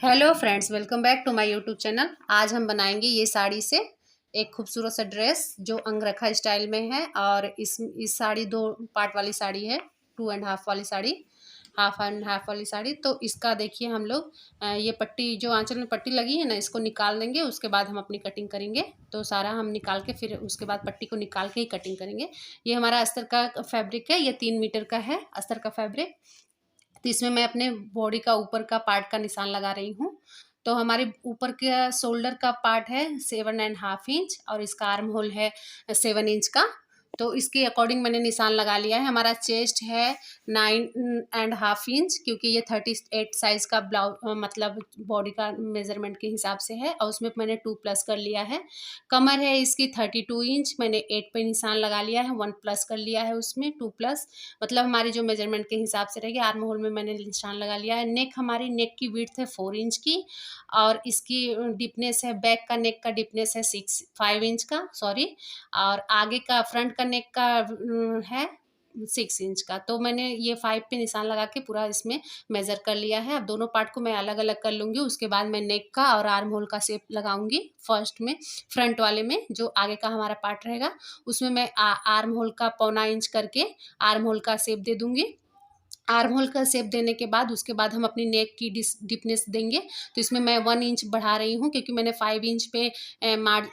Hello friends, welcome back to my YouTube channel. आज हम बनाएंगे ये साड़ी से एक खूबसूरत सा ड्रेस जो अंगरखा स्टाइल में है। और इस साड़ी 2 पार्ट वाली साड़ी है, 2.5 वाली साड़ी, हाफ एंड हाफ वाली साड़ी। तो इसका देखिए हम लोग ये पट्टी जो आंचल में पट्टी लगी है ना, इसको निकाल देंगे। उसके बाद हम अपनी कटिंग करेंगे। तो सारा हम निकाल के फिर उसके बाद पट्टी को निकाल के ही कटिंग करेंगे। ये हमारा अस्तर का फैब्रिक है, ये 3 मीटर का है अस्तर का फैब्रिक। तो इसमें मैं अपने बॉडी का ऊपर का पार्ट का निशान लगा रही हूँ। तो हमारे ऊपर का शोल्डर का पार्ट है 7.5 इंच और इसका आर्म होल है 7 इंच का। तो इसके अकॉर्डिंग मैंने निशान लगा लिया है। हमारा चेस्ट है 9.5 इंच, क्योंकि ये 38 साइज का ब्लाउज मतलब बॉडी का मेजरमेंट के हिसाब से है, और उसमें मैंने 2 प्लस कर लिया है। कमर है इसकी 32 इंच, मैंने 8 पे निशान लगा लिया है, 1 प्लस कर लिया है उसमें 2 प्लस, मतलब हमारी जो मेजरमेंट के हिसाब से रहेगी। आर्म होल में मैंने निशान लगा लिया है। नेक हमारी नेक की विड्थ है 4 इंच की, और इसकी डिपनेस है, बैक का नेक का डिपनेस है 5 इंच का, सॉरी। और आगे का फ्रंट का नेक का है 6 इंच का। तो मैंने ये 5 पे निशान लगा के पूरा इसमें मेज़र कर लिया है। अब दोनों पार्ट को मैं अलग अलग कर लूँगी। उसके बाद मैं नेक का और आर्म होल का शेप लगाऊंगी। फर्स्ट में फ्रंट वाले में जो आगे का हमारा पार्ट रहेगा, उसमें मैं आर्म होल का 1.25 इंच करके आर्म होल का शेप दे दूँगी। आर्म होल का शेप देने के बाद उसके बाद हम अपनी नेक की डिपनेस देंगे। तो इसमें मैं 1 इंच बढ़ा रही हूँ, क्योंकि मैंने 5 इंच पे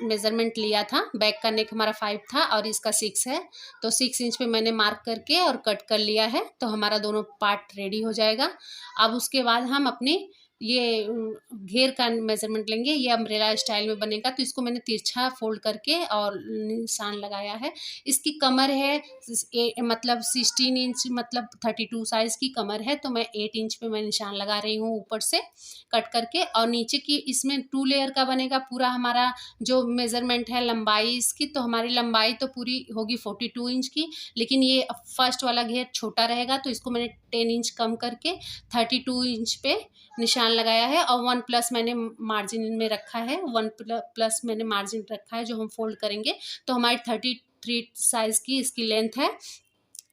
मेज़रमेंट लिया था। बैक का नेक हमारा 5 था और इसका 6 है। तो 6 इंच पे मैंने मार्क करके और कट कर लिया है। तो हमारा दोनों पार्ट रेडी हो जाएगा। अब उसके बाद हम अपनी ये घेर का मेज़रमेंट लेंगे। ये अम्ब्रेला स्टाइल में बनेगा, तो इसको मैंने तिरछा फोल्ड करके और निशान लगाया है। इसकी कमर है मतलब 16 इंच, मतलब 32 साइज़ की कमर है। तो मैं 8 इंच पे मैं निशान लगा रही हूँ ऊपर से कट करके। और नीचे की इसमें 2 लेयर का बनेगा पूरा हमारा जो मेज़रमेंट है लंबाई इसकी। तो हमारी लंबाई तो पूरी होगी 42 इंच की, लेकिन ये फर्स्ट वाला घेर छोटा रहेगा, तो इसको मैंने 10 इंच कम करके 32 इंच पे निशान लगाया है। और 1 प्लस मैंने मार्जिन में रखा है, 1 प्लस मैंने मार्जिन रखा है जो हम फोल्ड करेंगे। तो हमारी 33 साइज़ की इसकी लेंथ है।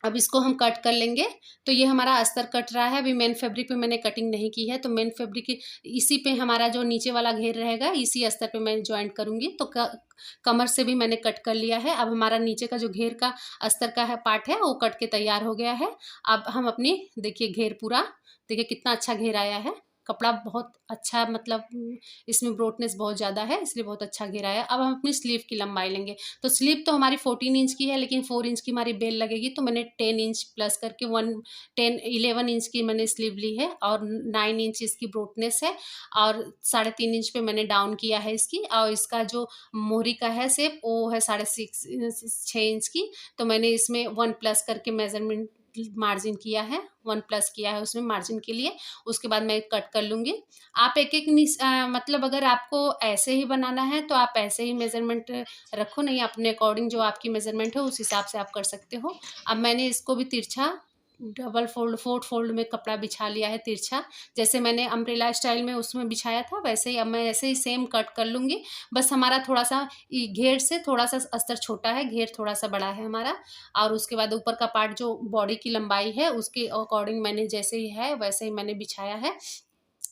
अब इसको हम कट कर लेंगे। तो ये हमारा अस्तर कट रहा है। अभी मेन फैब्रिक पे मैंने कटिंग नहीं की है, तो मेन फैब्रिक इसी पे हमारा जो नीचे वाला घेर रहेगा, इसी अस्तर पे मैं ज्वाइंट करूँगी। तो कमर से भी मैंने कट कर लिया है। अब हमारा नीचे का जो घेर का अस्तर का है पार्ट है, वो कट के तैयार हो गया है। अब हम अपनी देखिए घेर पूरा, देखिए कितना अच्छा घेर आया है। कपड़ा बहुत अच्छा, मतलब इसमें ब्रॉडनेस बहुत ज़्यादा है, इसलिए बहुत अच्छा घेर आया। अब हम अपनी स्लीव की लंबाई लेंगे। तो स्लीव तो हमारी 14 इंच की है, लेकिन 4 इंच की हमारी बेल लगेगी। तो मैंने 10 इंच प्लस करके 11 इंच की मैंने स्लीव ली है, और 9 इंच इसकी ब्रॉडनेस है, और 3.5 इंच पे मैंने डाउन किया है इसकी। और इसका जो मोहरी का है शेप, वो है 6.5 इंच की। तो मैंने इसमें 1 प्लस करके मेजरमेंट मार्जिन किया है, 1 प्लस किया है उसमें मार्जिन के लिए। उसके बाद मैं कट कर लूँगी। आप एक एक मतलब अगर आपको ऐसे ही बनाना है तो आप ऐसे ही मेज़रमेंट रखो, नहीं अपने अकॉर्डिंग जो आपकी मेज़रमेंट है उस हिसाब से आप कर सकते हो। अब मैंने इसको भी तिरछा डबल फोल्ड 4 फोल्ड में कपड़ा बिछा लिया है तिरछा। जैसे मैंने अम्ब्रेला स्टाइल में उसमें बिछाया था, वैसे ही अब मैं ऐसे ही सेम कट कर लूँगी। बस हमारा थोड़ा-सा घेर से थोड़ा-सा अस्तर छोटा है, घेर थोड़ा-सा बड़ा है हमारा। और उसके बाद ऊपर का पार्ट जो बॉडी की लंबाई है उसके अकॉर्डिंग मैंने जैसे ही है वैसे ही मैंने बिछाया है।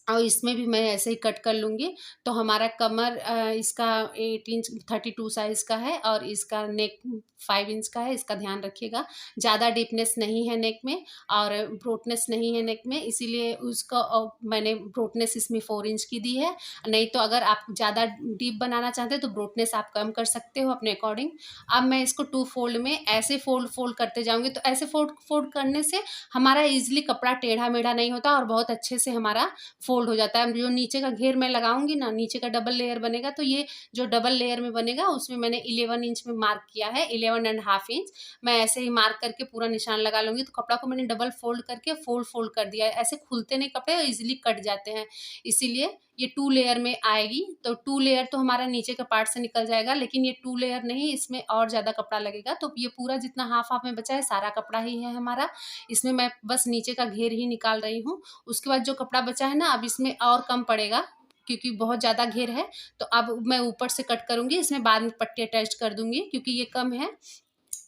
और इसमें भी मैं ऐसे ही कट कर लूँगी। तो हमारा कमर इसका 8 इंच 32 साइज़ का है, और इसका नेक 5 इंच का है, इसका ध्यान रखिएगा। ज़्यादा डीपनेस नहीं है नेक में, और ब्रॉडनेस नहीं है नेक में, इसीलिए उसका मैंने ब्रॉडनेस इसमें 4 इंच की दी है। नहीं तो अगर आप ज़्यादा डीप बनाना चाहते हैं तो ब्रॉडनेस आप कम कर सकते हो अपने अकॉर्डिंग। अब मैं इसको 2 फोल्ड में ऐसे फोल्ड करते जाऊँगी। तो ऐसे फोल्ड करने से हमारा ईज़िली कपड़ा टेढ़ा-मेढ़ा नहीं होता, और बहुत अच्छे से हमारा फोल्ड हो जाता है। जो नीचे का घेर मैं लगाऊंगी ना, नीचे का डबल लेयर बनेगा। तो ये जो डबल लेयर में बनेगा उसमें मैंने 11 इंच में मार्क किया है, 11.5 इंच। मैं ऐसे ही मार्क करके पूरा निशान लगा लूँगी। तो कपड़ा को मैंने डबल फोल्ड करके फोल्ड कर दिया है। ऐसे खुलते नहीं कपड़े, ईज़िली कट जाते हैं, इसीलिए ये 2 लेयर में आएगी। तो 2 लेयर तो हमारा नीचे के पार्ट से निकल जाएगा, लेकिन ये 2 लेयर नहीं, इसमें और ज़्यादा कपड़ा लगेगा। तो ये पूरा जितना हाफ में बचा है सारा कपड़ा ही है हमारा। इसमें मैं बस नीचे का घेर ही निकाल रही हूँ। उसके बाद जो कपड़ा बचा है ना, अब इसमें और कम पड़ेगा, क्योंकि बहुत ज़्यादा घेर है। तो अब मैं ऊपर से कट करूँगी, इसमें बाद में पट्टी अटैच कर दूँगी, क्योंकि ये कम है।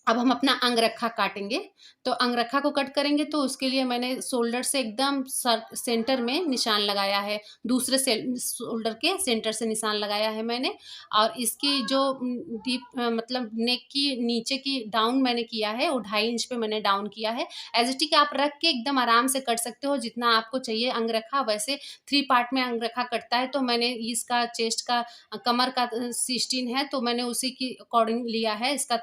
अब हम अपना अंगरखा काटेंगे। तो अंगरखा को कट करेंगे तो उसके लिए मैंने शोल्डर से एकदम सेंटर में निशान लगाया है, दूसरे शोल्डर के सेंटर से निशान लगाया है मैंने। और इसकी जो डीप मतलब नेक की नीचे की डाउन मैंने किया है, वो 2.5 इंच पे मैंने डाउन किया है। एज इट इज आप रख के एकदम आराम से कट सकते हो जितना आपको चाहिए अंगरखा। वैसे 3 पार्ट में अंगरखा कटता है, तो मैंने इसका चेस्ट का कमर का 16 है, तो मैंने उसी की अकॉर्डिंग लिया है। इसका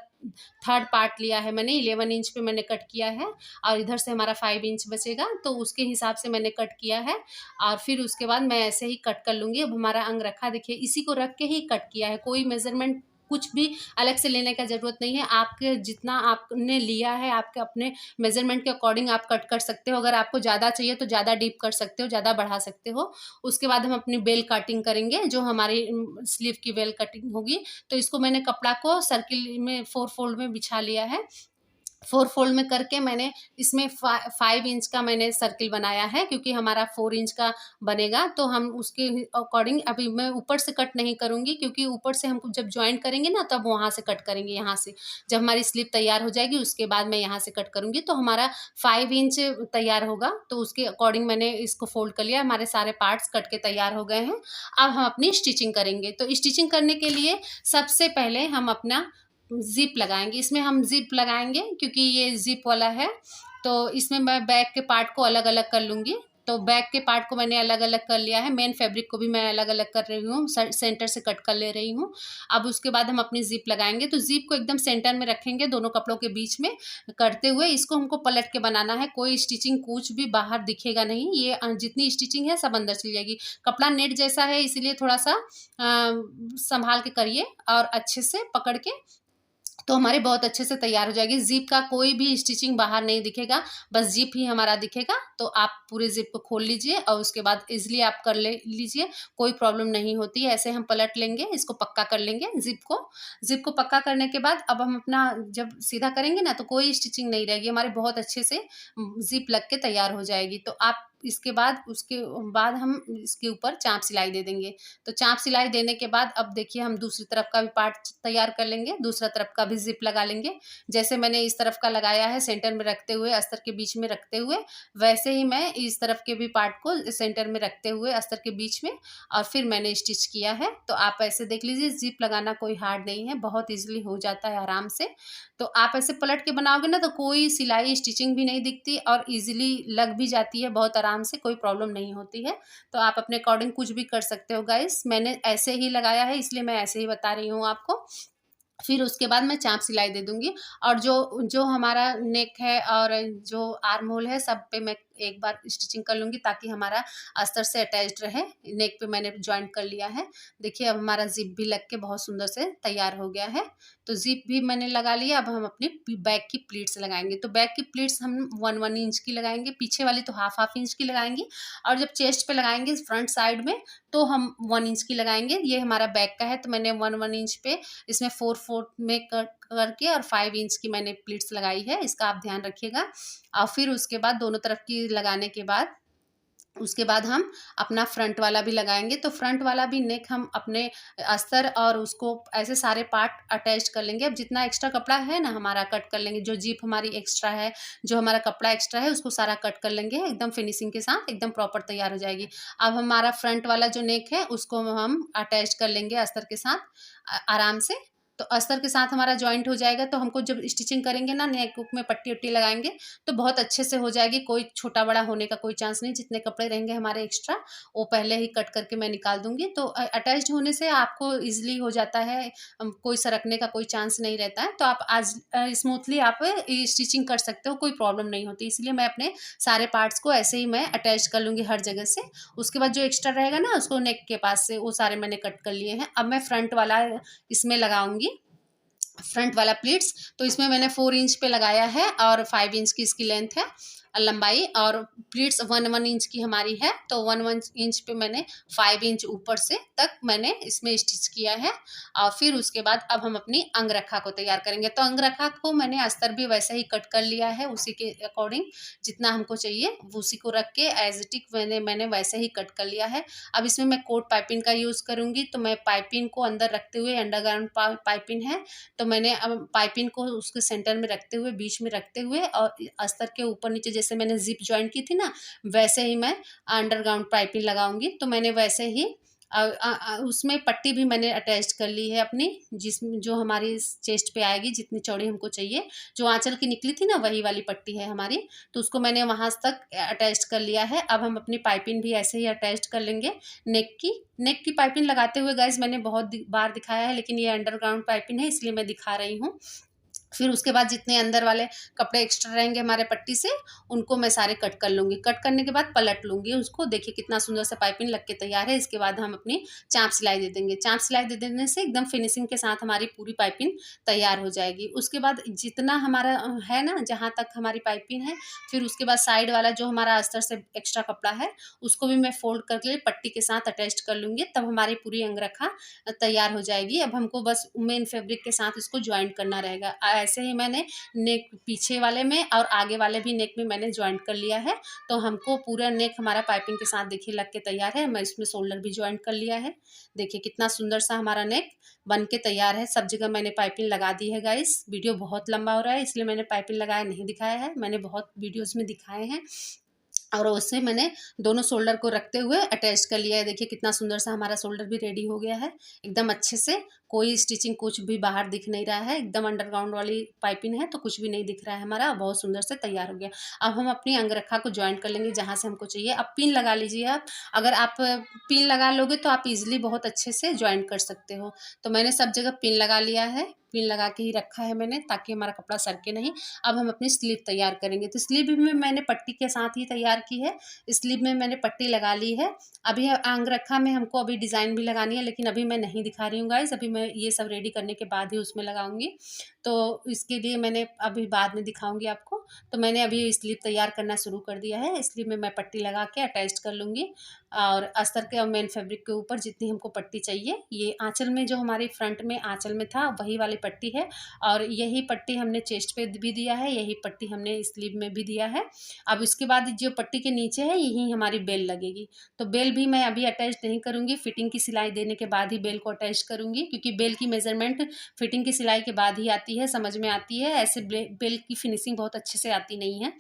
3rd पार्ट लिया है मैंने, 11 इंच पे मैंने कट किया है। और इधर से हमारा 5 इंच बचेगा, तो उसके हिसाब से मैंने कट किया है। और फिर उसके बाद मैं ऐसे ही कट कर लूँगी। अब हमारा अंगरखा देखिए, इसी को रख के ही कट किया है, कोई मेज़रमेंट कुछ भी अलग से लेने का ज़रूरत नहीं है। आपके जितना आपने लिया है, आपके अपने मेज़रमेंट के अकॉर्डिंग आप कट कर सकते हो। अगर आपको ज़्यादा चाहिए तो ज़्यादा डीप कर सकते हो, ज़्यादा बढ़ा सकते हो। उसके बाद हम अपनी बेल कटिंग करेंगे, जो हमारी स्लीव की बेल कटिंग होगी। तो इसको मैंने कपड़ा को सर्किल में 4 फोल्ड में बिछा लिया है। 4 फोल्ड में करके मैंने इसमें 5 इंच का मैंने सर्किल बनाया है, क्योंकि हमारा 4 इंच का बनेगा। तो हम उसके अकॉर्डिंग अभी मैं ऊपर से कट नहीं करूँगी, क्योंकि ऊपर से हम जब जॉइंट करेंगे ना, तब वहाँ से कट करेंगे, यहाँ से। जब हमारी स्लीव तैयार हो जाएगी उसके बाद मैं यहाँ से कट करूँगी। तो हमारा 5 इंच तैयार होगा, तो उसके अकॉर्डिंग मैंने इसको फोल्ड कर लिया। हमारे सारे पार्ट्स कट के तैयार हो गए हैं। अब हम अपनी स्टिचिंग करेंगे। तो स्टिचिंग करने के लिए सबसे पहले हम अपना ज़िप लगाएँगे। इसमें हम ज़िप लगाएँगे क्योंकि ये ज़िप वाला है, तो इसमें मैं बैक के पार्ट को अलग-अलग कर लूँगी। तो बैक के पार्ट को मैंने अलग-अलग कर लिया है, मेन फैब्रिक को भी मैं अलग-अलग कर रही हूँ, सेंटर से कट कर ले रही हूँ। अब उसके बाद हम अपनी ज़िप लगाएँगे, तो ज़िप को एकदम सेंटर में रखेंगे, दोनों कपड़ों के बीच में करते हुए इसको हमको पलट के बनाना है। कोई स्टिचिंग कुछ भी बाहर दिखेगा नहीं, ये जितनी स्टिचिंग है सब अंदर चली जाएगी। कपड़ा नेट जैसा है, इसीलिए थोड़ा-सा सँभाल के करिए और अच्छे से पकड़ के, तो हमारी बहुत अच्छे से तैयार हो जाएगी। ज़िप का कोई भी स्टिचिंग बाहर नहीं दिखेगा, बस ज़िप ही हमारा दिखेगा। तो आप पूरे ज़िप को खोल लीजिए और उसके बाद ईज़िली आप कर ले लीजिए, कोई प्रॉब्लम नहीं होती है। ऐसे हम पलट लेंगे, इसको पक्का कर लेंगे ज़िप को। ज़िप को पक्का करने के बाद अब हम अपना जब सीधा करेंगे ना, तो कोई स्टिचिंग नहीं रहेगी, हमारे बहुत अच्छे से ज़िप लग के तैयार हो जाएगी। तो आप इसके बाद उसके बाद हम इसके ऊपर चाँप सिलाई दे देंगे। तो चाँप सिलाई देने के बाद अब देखिए हम दूसरी तरफ का भी पार्ट तैयार कर लेंगे, दूसरा तरफ का भी ज़िप लगा लेंगे। जैसे मैंने इस तरफ का लगाया है सेंटर में रखते हुए, अस्तर के बीच में रखते हुए, वैसे ही मैं इस तरफ के भी पार्ट को सेंटर में रखते हुए अस्तर के बीच में, और फिर मैंने स्टिच किया है। तो आप ऐसे देख लीजिए, ज़िप लगाना कोई हार्ड नहीं है, बहुत ईज़िली हो जाता है आराम से। तो आप ऐसे पलट के बनाओगे ना, तो कोई सिलाई स्टिचिंग भी नहीं दिखती और ईज़िली लग भी जाती है बहुत आराम से, कोई प्रॉब्लम नहीं होती है। तो आप अपने अकॉर्डिंग कुछ भी कर सकते हो गाइस। मैंने ऐसे ही लगाया है, इसलिए मैं ऐसे ही बता रही हूँ आपको। फिर उसके बाद मैं चाँप सिलाई दे दूँगी, और जो जो हमारा नेक है और जो आर्म होल है, सब पे मैं एक बार स्टिचिंग कर लूँगी, ताकि हमारा अस्तर से अटैच्ड रहे। नेक पे मैंने जॉइंट कर लिया है। देखिए अब हमारा ज़िप भी लग के बहुत सुंदर से तैयार हो गया है। तो ज़िप भी मैंने लगा लिया। अब हम अपनी बैक की प्लीट्स लगाएँगे। तो बैक की प्लीट्स हम 1-1 इंच की लगाएँगे, पीछे वाली तो हाफ इंच की लगाएँगे, और जब चेस्ट पे लगाएँगे फ्रंट साइड में, तो हम 1 इंच की लगाएँगे। ये हमारा बैक का है, तो मैंने 1-1 इंच पे इसमें 4-4 में कट करके और 5 इंच की मैंने प्लीट्स लगाई है, इसका आप ध्यान रखिएगा। और फिर उसके बाद दोनों तरफ की लगाने के बाद, उसके बाद हम अपना फ्रंट वाला भी लगाएँगे। तो फ्रंट वाला भी नेक हम अपने अस्तर और उसको ऐसे सारे पार्ट अटैच कर लेंगे। अब जितना एक्स्ट्रा कपड़ा है ना हमारा, कट कर लेंगे। जो ज़िप हमारी एक्स्ट्रा है, जो हमारा कपड़ा एक्स्ट्रा है, उसको सारा कट कर लेंगे एकदम फिनिशिंग के साथ, एकदम प्रॉपर तैयार हो जाएगी। अब हमारा फ्रंट वाला जो नेक है, उसको हम अटैच कर लेंगे अस्तर के साथ आराम से। तो अस्तर के साथ हमारा जॉइंट हो जाएगा, तो हमको जब स्टिचिंग करेंगे ना, नेक में पट्टी-वट्टी लगाएँगे, तो बहुत अच्छे से हो जाएगी। कोई छोटा-बड़ा होने का कोई चांस नहीं। जितने कपड़े रहेंगे हमारे एक्स्ट्रा, वो पहले ही कट करके मैं निकाल दूँगी। तो अटैच्ड होने से आपको ईज़िली हो जाता है, कोई सरकने का कोई चांस नहीं रहता है। तो आप आज स्मूथली आप स्टिचिंग कर सकते हो, कोई प्रॉब्लम नहीं होती। इसलिए मैं अपने सारे पार्ट्स को ऐसे ही मैं अटैच कर लूँगी हर जगह से। उसके बाद जो एक्स्ट्रा रहेगा ना, उसको नेक के पास से वो सारे मैंने कट कर लिए हैं। अब मैं फ्रंट वाला इसमें लगाऊँगी, फ्रंट वाला प्लीट्स। तो इसमें मैंने 4 इंच पे लगाया है और 5 इंच की इसकी लेंथ है। लंबाई, और प्लीट्स 1 इंच की हमारी है, तो 1 इंच पे मैंने 5 इंच ऊपर से तक मैंने इसमें स्टिच किया है। और फिर उसके बाद अब हम अपनी अंगरखा को तैयार करेंगे। तो अंगरखा को मैंने अस्तर भी वैसे ही कट कर लिया है, उसी के अकॉर्डिंग जितना हमको चाहिए उसी को रख के एज इट इज मैंने वैसे ही कट कर लिया है। अब इसमें मैं कोट पाइपिंग का यूज़ करूँगी, तो मैं पाइपिंग को अंदर रखते हुए, अंडरग्राउंड पाइपिंग है, तो मैंने अब पाइपिंग को उसके सेंटर में रखते हुए, बीच में रखते हुए, और अस्तर के ऊपर नीचे जैसे मैंने जिप जॉइंट की थी ना, वैसे ही मैं अंडरग्राउंड पाइपिंग लगाऊंगी। तो मैंने वैसे ही उसमें पट्टी भी मैंने अटैच कर ली है अपनी, जिसमें जो हमारी चेस्ट पे आएगी, जितनी चौड़ी हमको चाहिए, जो आंचल की निकली थी ना वही वाली पट्टी है हमारी, तो उसको मैंने वहां तक अटैच कर लिया है। अब हम अपनी पाइपिंग भी ऐसे ही अटैच कर लेंगे। नेक की पाइपिंग लगाते हुए गाइस मैंने बहुत बार दिखाया है, लेकिन ये अंडरग्राउंड पाइपिंग है इसलिए मैं दिखा रही हूँ। फिर उसके बाद जितने अंदर वाले कपड़े एक्स्ट्रा रहेंगे हमारे पट्टी से, उनको मैं सारे कट कर लूँगी। कट करने के बाद पलट लूँगी उसको। देखिए कितना सुंदर सा पाइपिंग लग के तैयार है। इसके बाद हम अपनी चाँप सिलाई दे देंगे। चाँप सिलाई दे देने से एकदम फिनिशिंग के साथ हमारी पूरी पाइपिंग तैयार हो जाएगी। उसके बाद जितना हमारा है ना, जहाँ तक हमारी पाइपिंग है, फिर उसके बाद साइड वाला जो हमारा अस्तर से एक्स्ट्रा कपड़ा है, उसको भी मैं फोल्ड करके पट्टी के साथ अटैच कर लूँगी। तब हमारी पूरी अंगरखा तैयार हो जाएगी। अब हमको बस मेन फैब्रिक के साथ इसको ज्वाइंट करना रहेगा। ऐसे ही मैंने नेक पीछे वाले में और आगे वाले भी नेक में मैंने ज्वाइंट कर लिया है। तो हमको पूरा नेक हमारा पाइपिंग के साथ देखिए लग के तैयार है। मैं इसमें शोल्डर भी ज्वाइंट कर लिया है। देखिए कितना सुंदर सा हमारा नेक बन के तैयार है। सब जगह मैंने पाइपिंग लगा दी है गाइस। वीडियो बहुत लंबा हो रहा है इसलिए मैंने पाइपिंग लगाया नहीं दिखाया है, मैंने बहुत वीडियोस में दिखाए हैं। और उससे मैंने दोनों शोल्डर को रखते हुए अटैच कर लिया है। देखिए कितना सुंदर सा हमारा शोल्डर भी रेडी हो गया है एकदम अच्छे से। कोई स्टिचिंग कुछ भी बाहर दिख नहीं रहा है, एकदम अंडरग्राउंड वाली पाइपिंग है तो कुछ भी नहीं दिख रहा है हमारा, बहुत सुंदर से तैयार हो गया। अब हम अपनी अंगरखा को ज्वाइंट कर लेंगे जहाँ से हमको चाहिए। अब पिन लगा लीजिए आप। अगर आप पिन लगा लोगे तो आप इजीली बहुत अच्छे से ज्वाइंट कर सकते हो। तो मैंने सब जगह पिन लगा लिया है, पिन लगा के ही रखा है मैंने, ताकि हमारा कपड़ा सरके नहीं। अब हम अपनी स्लीव तैयार करेंगे। तो स्लीव भी मैंने पट्टी के साथ ही तैयार की है। स्लीव में मैंने पट्टी लगा ली है। अभी अंगरखा में हमको अभी डिज़ाइन भी लगानी है, लेकिन अभी मैं नहीं दिखा रही हूँ गाइस। अभी मैं ये सब रेडी करने के बाद ही उसमें लगाऊंगी, तो इसके लिए मैंने अभी बाद में दिखाऊंगी आपको। तो मैंने अभी स्लीव तैयार करना शुरू कर दिया है। स्लीव में मैं पट्टी लगा के अटैच कर लूँगी, और अस्तर के और मेन फैब्रिक के ऊपर जितनी हमको पट्टी चाहिए, ये आंचल में जो हमारे फ्रंट में आंचल में था वही वाली पट्टी है, और यही पट्टी हमने चेस्ट पे भी दिया है, यही पट्टी हमने स्लीव में भी दिया है। अब इसके बाद जो पट्टी के नीचे है यही हमारी बेल लगेगी। तो बेल भी मैं अभी अटैच नहीं करूँगी, फिटिंग की सिलाई देने के बाद ही बेल को अटैच करूँगी, क्योंकि बेल की मेजरमेंट फिटिंग की सिलाई के बाद ही आती है, समझ में आती है। ऐसे बेल की फिनिशिंग बहुत अच्छे से आती नहीं है,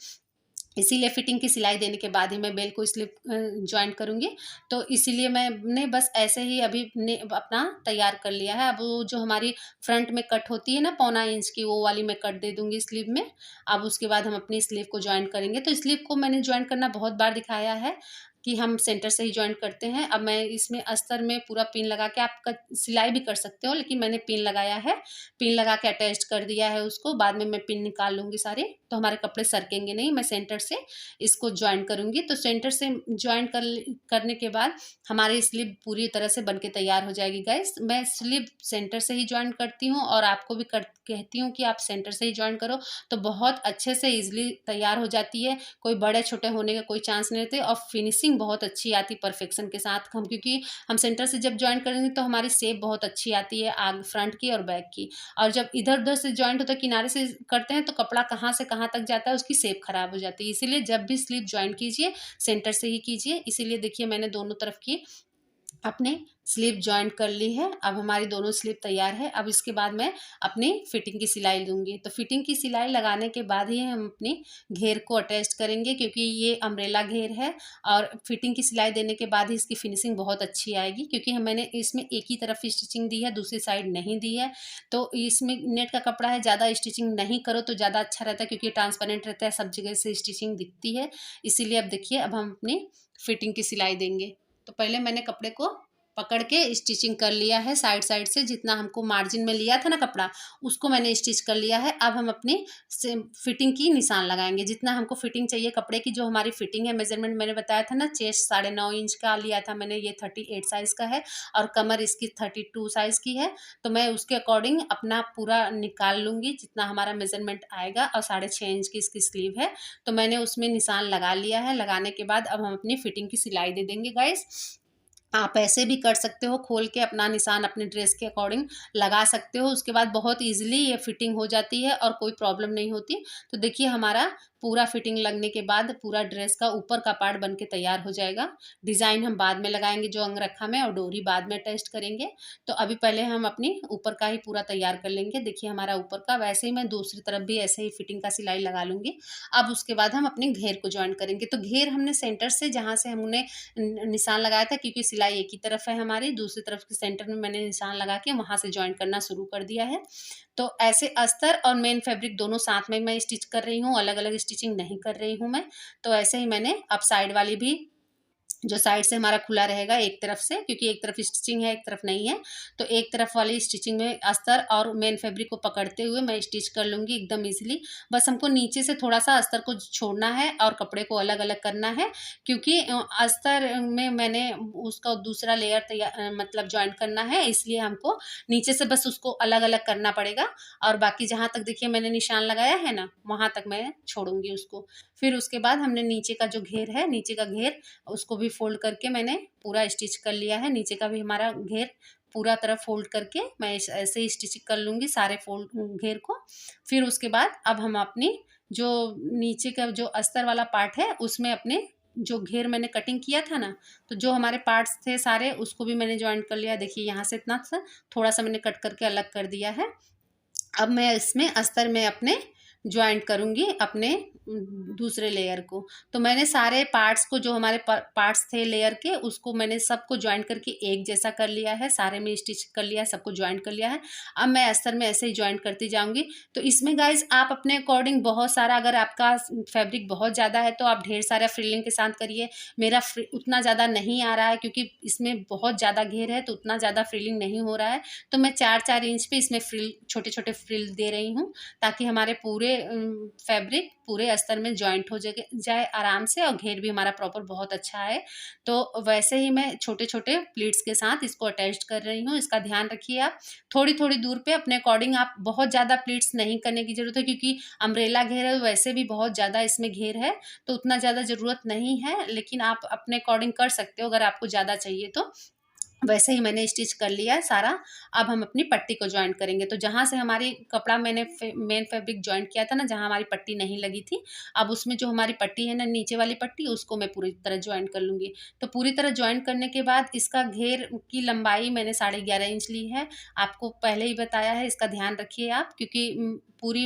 इसीलिए फिटिंग की सिलाई देने के बाद ही मैं बेल को स्लिप ज्वाइंट करूँगी। तो इसीलिए मैंने बस ऐसे ही अभी ने अपना तैयार कर लिया है। अब वो जो हमारी फ्रंट में कट होती है ना 1.25 इंच की, वो वाली मैं कट दे दूँगी स्लीव में। अब उसके बाद हम अपनी स्लीव को ज्वाइंट करेंगे। तो स्लीव को मैंने ज्वाइंट करना बहुत बार दिखाया है कि हम सेंटर से ही ज्वाइंट करते हैं। अब मैं इसमें अस्तर में पूरा पिन लगा के, आप सिलाई भी कर सकते हो, लेकिन मैंने पिन लगाया है, पिन लगा के अटैच कर दिया है उसको। बाद में मैं पिन निकाल लूँगी सारे, तो हमारे कपड़े सरकेंगे नहीं। मैं सेंटर से इसको ज्वाइंट करूँगी। तो सेंटर से ज्वाइंट करने के बाद हमारी स्लीव पूरी तरह से बन के तैयार हो जाएगी गाइस। मैं स्लीव सेंटर से ही ज्वाइंट करती हूँ, और आपको भी कहती हूँ कि आप सेंटर से ही ज्वाइंट करो, तो बहुत अच्छे से ईजिली तैयार हो जाती है। कोई बड़े छोटे होने का कोई चांस नहीं रहते, और फिनिशिंग बहुत अच्छी आती परफेक्शन के साथ। हम क्योंकि हम सेंटर से जब ज्वाइंट करेंगे तो हमारी शेप बहुत अच्छी आती है, आग फ्रंट की और बैक की। और जब इधर उधर से ज्वाइंट होता है, किनारे से करते हैं, तो कपड़ा कहाँ से कहाँ तक जाता है, उसकी शेप खराब हो जाती है। इसीलिए जब भी स्लीव ज्वाइंट कीजिए सेंटर से ही कीजिए। इसीलिए देखिए मैंने दोनों तरफ की अपने स्लीव ज्वाइंट कर ली है। अब हमारी दोनों स्लीव तैयार है। अब इसके बाद मैं अपनी फिटिंग की सिलाई लूँगी। तो फिटिंग की सिलाई लगाने के बाद ही हम अपनी घेर को अटैच करेंगे, क्योंकि ये अम्ब्रेला घेर है, और फिटिंग की सिलाई देने के बाद ही इसकी फिनिशिंग बहुत अच्छी आएगी, क्योंकि मैंने इसमें एक ही तरफ स्टिचिंग दी है, दूसरी साइड नहीं दी है। तो इसमें नेट का कपड़ा है, ज़्यादा स्टिचिंग नहीं करो तो ज़्यादा अच्छा रहता है, क्योंकि ट्रांसपेरेंट रहता है, सब जगह से स्टिचिंग दिखती है। इसीलिए अब देखिए अब हम अपनी फिटिंग की सिलाई देंगे। तो पहले मैंने कपड़े को पकड़ के स्टिचिंग कर लिया है साइड साइड से, जितना हमको मार्जिन में लिया था ना कपड़ा उसको मैंने स्टिच कर लिया है। अब हम अपनी फिटिंग की निशान लगाएंगे, जितना हमको फिटिंग चाहिए कपड़े की, जो हमारी फिटिंग है मेजरमेंट मैंने बताया था ना, चेस्ट 9.5 इंच का लिया था मैंने, ये 38 साइज़ का है और कमर इसकी 32 साइज़ की है। तो मैं उसके अकॉर्डिंग अपना पूरा निकाल लूँगी जितना हमारा मेजरमेंट आएगा, और 6.5 इंच की इसकी स्लीव है। तो मैंने उसमें निशान लगा लिया है। लगाने के बाद अब हम अपनी फिटिंग की सिलाई दे देंगे गाइस। आप ऐसे भी कर सकते हो, खोल के अपना निशान अपने ड्रेस के अकॉर्डिंग लगा सकते हो। उसके बाद बहुत ईजिली ये फिटिंग हो जाती है और कोई प्रॉब्लम नहीं होती। तो देखिए हमारा पूरा फिटिंग लगने के बाद पूरा ड्रेस का ऊपर का पार्ट बन के तैयार हो जाएगा। डिज़ाइन हम बाद में लगाएंगे जो अंगरखा में, और डोरी बाद में अटैच करेंगे। तो अभी पहले हम अपनी ऊपर का ही पूरा तैयार कर लेंगे। देखिए हमारा ऊपर का, वैसे ही मैं दूसरी तरफ भी ऐसे ही फिटिंग का सिलाई लगा लूँगी। अब उसके बाद हम अपने घेर को जॉइन करेंगे। तो घेर हमने सेंटर से, जहाँ से हमने निशान लगाया था, क्योंकि सिलाई एक ही तरफ है हमारी, दूसरी तरफ के सेंटर में मैंने निशान लगा के वहाँ से जॉइन करना शुरू कर दिया है। तो ऐसे अस्तर और मेन फैब्रिक दोनों साथ में मैं स्टिच कर रही हूँ, अलग अलग स्टिचिंग नहीं कर रही हूँ मैं। तो ऐसे ही मैंने अब साइड वाली भी, जो साइड से हमारा खुला रहेगा एक तरफ से, क्योंकि एक तरफ स्टिचिंग है एक तरफ नहीं है, तो एक तरफ वाली स्टिचिंग में अस्तर और मेन फैब्रिक को पकड़ते हुए मैं स्टिच कर लूँगी एकदम इजीली। बस हमको नीचे से थोड़ा सा अस्तर को छोड़ना है और कपड़े को अलग अलग करना है, क्योंकि अस्तर में मैंने उसका दूसरा लेयर तैयार मतलब ज्वाइन करना है, इसलिए हमको नीचे से बस उसको अलग अलग करना पड़ेगा। और बाकी जहाँ तक देखिए मैंने निशान लगाया है ना, वहाँ तक मैं छोड़ूंगी उसको। फिर उसके बाद हमने नीचे का जो घेर है, नीचे का घेर उसको भी फोल्ड करके मैंने पूरा स्टिच कर लिया है। नीचे का भी हमारा घेर पूरा तरफ फोल्ड करके मैं ऐसे ही स्टिच कर लूँगी सारे फोल्ड घेर को। फिर उसके बाद अब हम अपनी जो नीचे का जो अस्तर वाला पार्ट है उसमें अपने जो घेर मैंने कटिंग किया था ना, तो जो हमारे पार्ट्स थे सारे उसको भी मैंने ज्वाइन कर लिया। देखिए यहाँ से इतना सा थोड़ा सा मैंने कट करके अलग कर दिया है। अब मैं इसमें अस्तर में अपने जॉइंट करूँगी अपने दूसरे लेयर को। तो मैंने सारे पार्ट्स को, जो हमारे पार्ट्स थे लेयर के, उसको मैंने सबको जॉइंट करके एक जैसा कर लिया है, सारे में स्टिच कर लिया है, सबको जॉइंट कर लिया है। अब मैं अस्तर में ऐसे ही जॉइंट करती जाऊँगी। तो इसमें गाइज आप अपने अकॉर्डिंग बहुत सारा, अगर आपका फैब्रिक बहुत ज़्यादा है तो आप ढेर सारा फ्रिलिंग के साथ करिए। मेरा उतना ज़्यादा नहीं आ रहा है क्योंकि इसमें बहुत ज़्यादा घेर है, तो उतना ज़्यादा फ्रिलिंग नहीं हो रहा है। तो मैं 4-4 इंच पे इसमें फ्रिल, छोटे छोटे फ्रिल दे रही हूँ, ताकि हमारे पूरे फैब्रिक पूरे अस्तर में जॉइंट हो जाए आराम से, और घेर भी हमारा प्रॉपर बहुत अच्छा है। तो वैसे ही मैं छोटे छोटे प्लीट्स के साथ इसको अटैच कर रही हूँ। इसका ध्यान रखिए आप थोड़ी थोड़ी दूर पे अपने अकॉर्डिंग, आप बहुत ज़्यादा प्लीट्स नहीं करने की ज़रूरत है, क्योंकि अम्ब्रेला घेर है, वैसे भी बहुत ज़्यादा इसमें घेर है, तो उतना ज़्यादा ज़रूरत नहीं है। लेकिन आप अपने अकॉर्डिंग कर सकते हो अगर आपको ज़्यादा चाहिए तो। वैसे ही मैंने स्टिच कर लिया है सारा। अब हम अपनी पट्टी को जॉइंट करेंगे। तो जहाँ से हमारी कपड़ा मैंने मेन फैब्रिक जॉइंट किया था ना, जहाँ हमारी पट्टी नहीं लगी थी, अब उसमें जो हमारी पट्टी है ना, नीचे वाली पट्टी, उसको मैं पूरी तरह जॉइंट कर लूँगी। तो पूरी तरह जॉइंट करने के बाद इसका घेर की लंबाई मैंने 11.5 इंच ली है। आपको पहले ही बताया है, इसका ध्यान रखिए आप, क्योंकि पूरी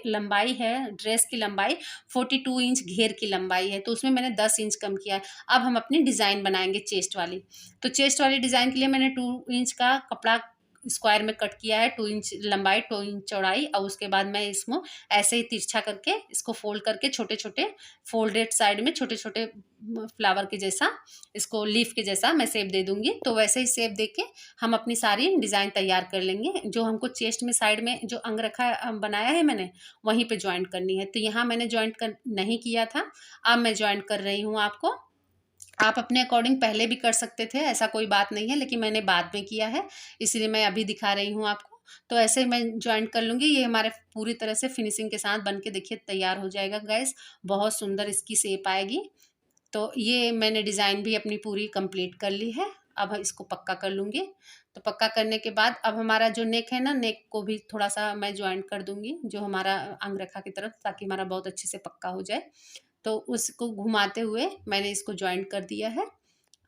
लंबाई है, ड्रेस की लंबाई 42 इंच घेर की लंबाई है, तो उसमें मैंने 10 इंच कम किया है। अब हम अपनी डिज़ाइन बनाएंगे चेस्ट वाली। तो चेस्ट वाली डिज़ाइन के लिए मैंने 2 इंच का कपड़ा स्क्वायर में कट किया है, 2 इंच लंबाई 2 इंच चौड़ाई, और उसके बाद मैं इसमें ऐसे ही तिरछा करके इसको फोल्ड करके छोटे छोटे फोल्डेड साइड में छोटे छोटे फ्लावर के जैसा, इसको लीफ के जैसा मैं शेप दे दूंगी। तो वैसे ही शेप देके हम अपनी सारी डिज़ाइन तैयार कर लेंगे। जो हमको चेस्ट में साइड में जो अंगरखा बनाया है मैंने, वहीं पे ज्वाइंट करनी है। तो यहाँ मैंने ज्वाइंट नहीं किया था, अब मैं ज्वाइंट कर रही हूँ। आपको, आप अपने अकॉर्डिंग पहले भी कर सकते थे, ऐसा कोई बात नहीं है, लेकिन मैंने बाद में किया है, इसलिए मैं अभी दिखा रही हूँ आपको। तो ऐसे ही मैं ज्वाइंट कर लूँगी। ये हमारे पूरी तरह से फिनिशिंग के साथ बन के देखिए तैयार हो जाएगा गाइस। बहुत सुंदर इसकी शेप आएगी। तो ये मैंने डिज़ाइन भी अपनी पूरी कंप्लीट कर ली है। अब इसको पक्का कर लूँगी। तो पक्का करने के बाद अब हमारा जो नेक है ना, नेक को भी थोड़ा सा मैं ज्वाइंट कर दूँगी, जो हमारा अंगरखा की तरफ, ताकि हमारा बहुत अच्छे से पक्का हो जाए। तो उसको घुमाते हुए मैंने इसको ज्वाइंट कर दिया है।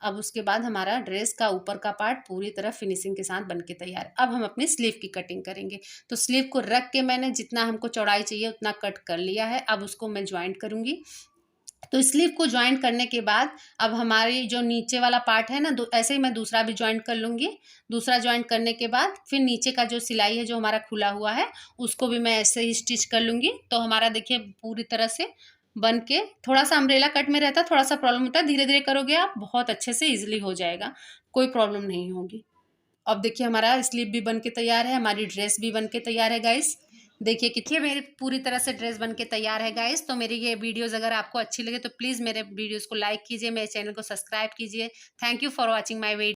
अब उसके बाद हमारा ड्रेस का ऊपर का पार्ट पूरी तरह फिनिशिंग के साथ बनके तैयार है। अब हम अपनी स्लीव की कटिंग करेंगे। तो स्लीव को रख के मैंने जितना हमको चौड़ाई चाहिए उतना कट कर लिया है। अब उसको मैं ज्वाइंट करूँगी। तो स्लीव को ज्वाइंट करने के बाद अब हमारी जो नीचे वाला पार्ट है ना, ऐसे ही मैं दूसरा भी ज्वाइंट कर लूँगी। दूसरा ज्वाइंट करने के बाद फिर नीचे का जो सिलाई है जो हमारा खुला हुआ है, उसको भी मैं ऐसे ही स्टिच कर लूँगी। तो हमारा देखिए पूरी तरह से बन के थोड़ा सा अम्ब्रेला कट में रहता है, थोड़ा सा प्रॉब्लम होता है। धीरे धीरे करोगे आप, बहुत अच्छे से इजीली हो जाएगा, कोई प्रॉब्लम नहीं होगी। अब देखिए हमारा स्लीव भी बन के तैयार है, हमारी ड्रेस भी बन के तैयार है गाइस। देखिए कितनी मेरी पूरी तरह से ड्रेस बन के तैयार है गाइस। तो मेरी ये वीडियोस अगर आपको अच्छी लगे तो प्लीज़ मेरे वीडियोस को लाइक कीजिए, मेरे चैनल को सब्सक्राइब कीजिए। Thank you for watching my video.